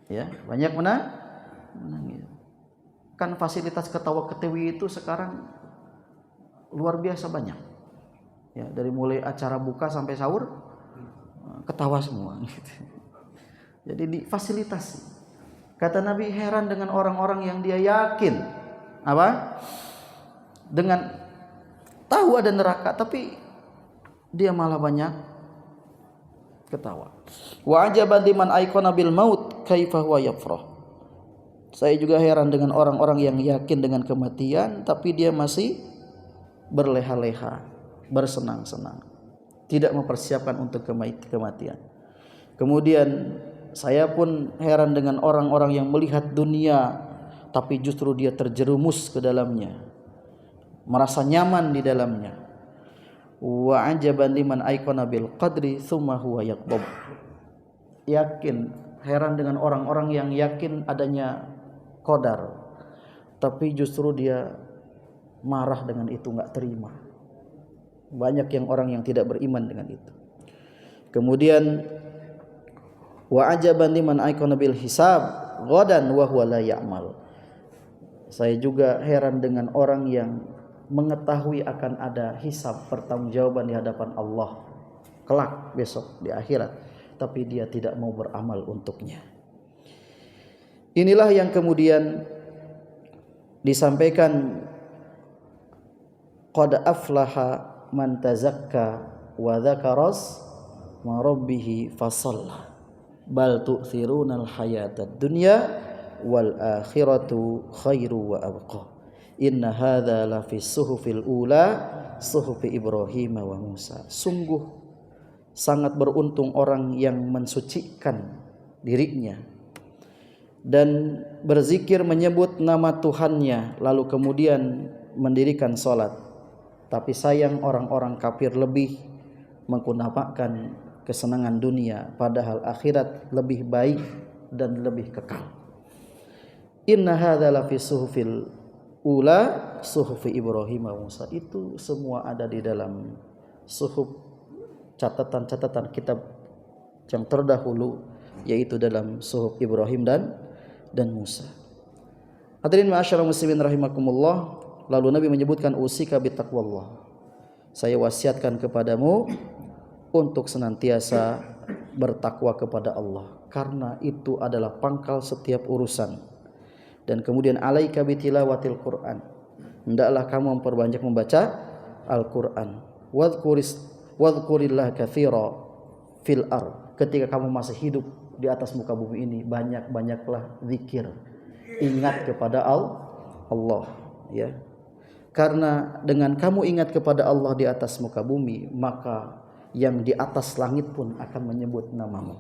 Ya, banyak menangis. Kan fasilitas ketawa ketiwi itu sekarang luar biasa banyak. Ya, dari mulai acara buka sampai sahur ketawa semua. Jadi difasilitasi. Kata Nabi, heran dengan orang-orang yang dia yakin apa? Dengan tahu ada neraka, tapi dia malah banyak ketawa. Wa ajaban liman aikona bil maut kaifa huwa yafrah. Saya juga heran dengan orang-orang yang yakin dengan kematian tapi dia masih berleha-leha, bersenang-senang, tidak mempersiapkan untuk kematian. Kemudian saya pun heran dengan orang-orang yang melihat dunia tapi justru dia terjerumus ke dalamnya, merasa nyaman di dalamnya. Wa ajaban liman aikona bil qadri tsumma huwa yaqbab. Yakin, heran dengan orang-orang yang yakin adanya qadar, tapi justru dia marah dengan itu, enggak terima. Banyak yang orang yang tidak beriman dengan itu. Kemudian wa ajaban liman aikona bil hisab ghadan wa huwa la ya'mal. Saya juga heran dengan orang yang mengetahui akan ada hisab, pertanggungjawaban di hadapan Allah kelak besok di akhirat, tapi dia tidak mau beramal untuknya. Inilah yang kemudian disampaikan, qad aflaha man tazakka wa dzakaras ma rabbih fasalla bal tu'thirunal hayatad dunya wal akhiratu khairu wa abqa. Inna hadza la fi suhufil ula suhufi Ibrahim wa Musa. Sungguh sangat beruntung orang yang mensucikan dirinya dan berzikir menyebut nama Tuhannya lalu kemudian mendirikan salat. Tapi sayang orang-orang kafir lebih mengutamakan kesenangan dunia, padahal akhirat lebih baik dan lebih kekal. Inna hadza la fi suhufil ula suhufi Ibrahim wa Musa. Itu semua ada di dalam suhuf, catatan-catatan kitab yang terdahulu, yaitu dalam suhuf Ibrahim dan Musa. Hadirin ma'asyiral muslimin rahimakumullah. Lalu Nabi menyebutkan usika bitaqwallah. Saya wasiatkan kepadamu untuk senantiasa bertakwa kepada Allah, karena itu adalah pangkal setiap urusan. Dan kemudian alaika bitilawatil Quran, hendaklah kamu memperbanyak membaca Al-Quran. Wadhkurillah katsira fil ard. Ketika kamu masih hidup di atas muka bumi ini, banyak-banyaklah zikir, ingat kepada Allah, ya. Karena dengan kamu ingat kepada Allah di atas muka bumi, maka yang di atas langit pun akan menyebut namamu.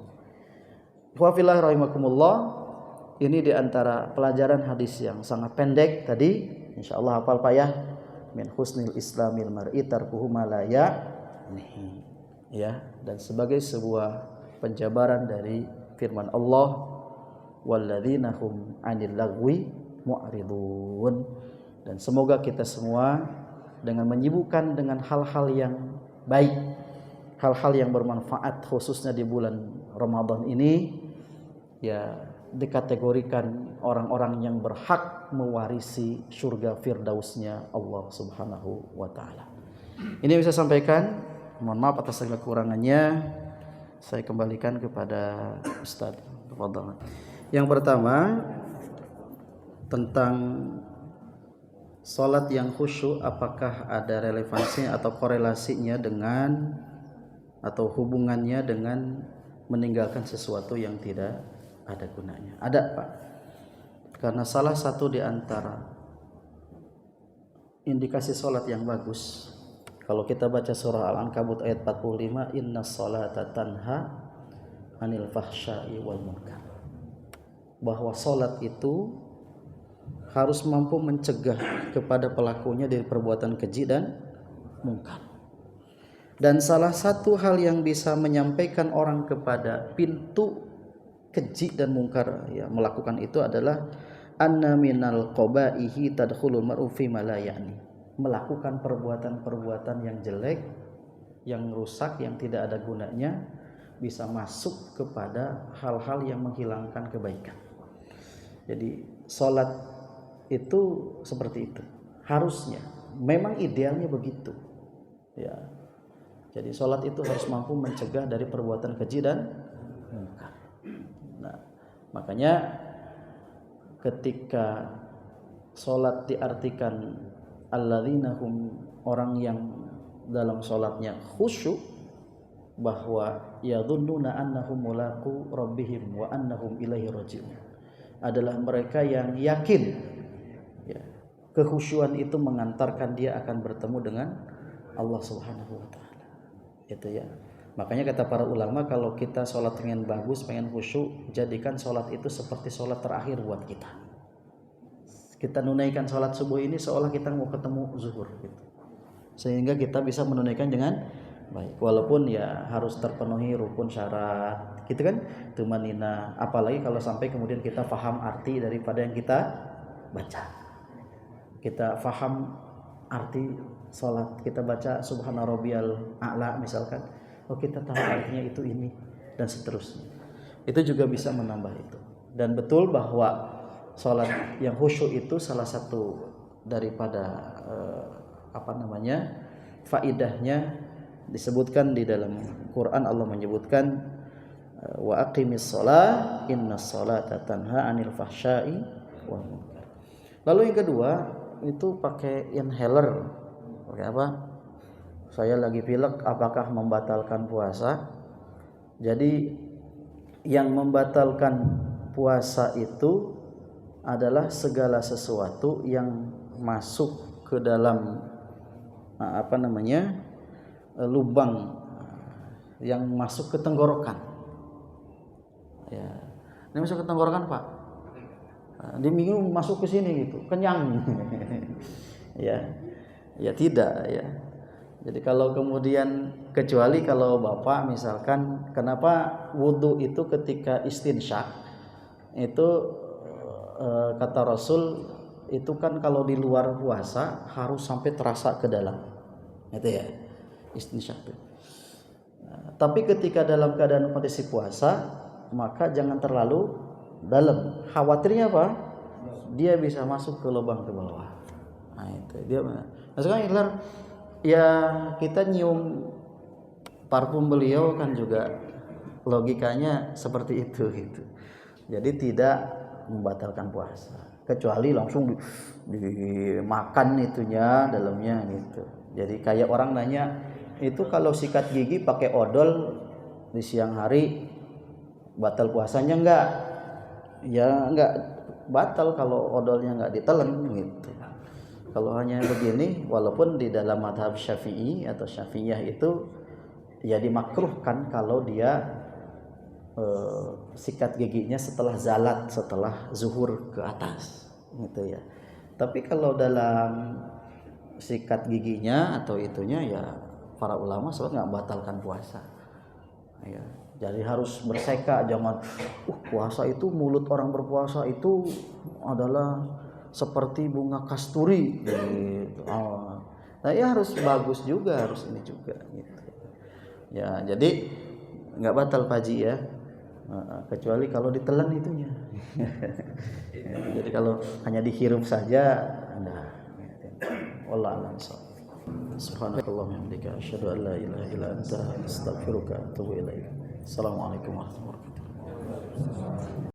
Wa fillah rahimakumullah. Ini di antara pelajaran hadis yang sangat pendek tadi. Insyaallah hafal Pak ya. Min husnil islamil mar'i tarkuhu ma la ya'nihi. Ya, dan sebagai sebuah penjabaran dari firman Allah, walladzina hum 'anil lagwi mu'ridun. Dan semoga kita semua dengan menyibukkan dengan hal-hal yang baik, hal-hal yang bermanfaat khususnya di bulan Ramadan ini, ya, dikategorikan orang-orang yang berhak mewarisi surga firdausnya Allah Subhanahu wa taala. Ini bisa sampaikan, mohon maaf atas segala kekurangannya. Saya kembalikan kepada Ustaz. Tafadhal. Yang pertama tentang salat yang khusyuk, apakah ada relevansinya atau korelasinya dengan atau hubungannya dengan meninggalkan sesuatu yang tidak ada gunanya? Ada Pak. Karena salah satu di antara indikasi salat yang bagus, kalau kita baca surah Al-Ankabut ayat 45, innas salata tanha anil fahsya'i wal munkar, bahwa salat itu harus mampu mencegah kepada pelakunya dari perbuatan keji dan mungkar. Dan salah satu hal yang bisa menyampaikan orang kepada pintu keji dan mungkar, ya, melakukan itu adalah anna minal qabaihi tadkhulul mar'u fi ma la ya'ni. Melakukan perbuatan-perbuatan yang jelek, yang rusak, yang tidak ada gunanya, bisa masuk kepada hal-hal yang menghilangkan kebaikan. Jadi salat itu seperti itu. Harusnya, memang idealnya begitu. Ya. Jadi salat itu harus mampu mencegah dari perbuatan keji dan mungkar. Nah, makanya ketika salat diartikan alladzina hum, orang yang dalam salatnya khusyuk, bahwa yadhunnuna annahum mulaqu rabbihim wa annahum ilaihi raji'un, adalah mereka yang yakin, ya, kekhusyuan itu mengantarkan dia akan bertemu dengan Allah Subhanahu wa taala. Itu ya. Makanya kata para ulama, kalau kita sholat pengen bagus, pengen khusyuk, jadikan sholat itu seperti sholat terakhir buat kita. Kita menunaikan sholat subuh ini seolah kita mau ketemu zuhur gitu. Sehingga kita bisa menunaikan dengan baik, walaupun ya harus terpenuhi rukun syarat gitu kan, tumanina, apalagi kalau sampai kemudian kita paham arti daripada yang kita baca, kita paham arti sholat, kita baca subhana rabbiyal a'la misalkan, oh kita tahu artinya itu ini dan seterusnya, itu juga bisa menambah itu. Dan betul bahwa sholat yang khusyuk itu salah satu daripada faidahnya disebutkan di dalam Quran. Allah menyebutkan wa aqimis shalah innas sholata tanha 'anil fahsya'i wal munkar. Lalu yang kedua itu pakai inhaler. Pakai apa? Saya lagi pilek, apakah membatalkan puasa? Jadi yang membatalkan puasa itu adalah segala sesuatu yang masuk ke dalam lubang yang masuk ke tenggorokan. Ya, ini masuk ke tenggorokan Pak. Diminum masuk ke sini gitu, kenyang. ya tidak ya. Jadi kalau kemudian, kecuali kalau Bapak misalkan, kenapa wudhu itu ketika istinsyak itu kata Rasul itu kan kalau di luar puasa harus sampai terasa ke dalam, itu ya istinsyak itu. Tapi ketika dalam keadaan kondisi puasa maka jangan terlalu dalam. Khawatirnya apa? Dia bisa masuk ke lubang ke bawah. Nah itu dia. Maksudnya ya kita nyium parfum beliau kan juga logikanya seperti itu gitu. Jadi tidak membatalkan puasa, kecuali langsung dimakan itunya dalamnya gitu. Jadi kayak orang nanya, itu kalau sikat gigi pakai odol di siang hari batal puasanya enggak? Ya enggak batal kalau odolnya enggak ditelan gitu. Kalau hanya begini, walaupun di dalam mazhab Syafi'i atau Syafi'iyah itu ya dimakruhkan kalau dia sikat giginya setelah zalat, setelah zuhur ke atas gitu ya. Tapi kalau dalam sikat giginya atau itunya ya para ulama soalnya nggak batalkan puasa ya. Jadi harus berseka, jangan puasa itu, mulut orang berpuasa itu adalah seperti bunga kasturi gitu. Nah ya harus bagus juga, harus ini juga gitu ya. Jadi nggak batal Pak Haji ya, kecuali kalau ditelan itunya. Jadi kalau hanya dihirup saja enggak. Wallahu a'lam. Subhanakallahumma wa bihamdika asyhadu an la ilaha illa anta astaghfiruka wa atubu ilaik. Assalamualaikum warahmatullahi wabarakatuh.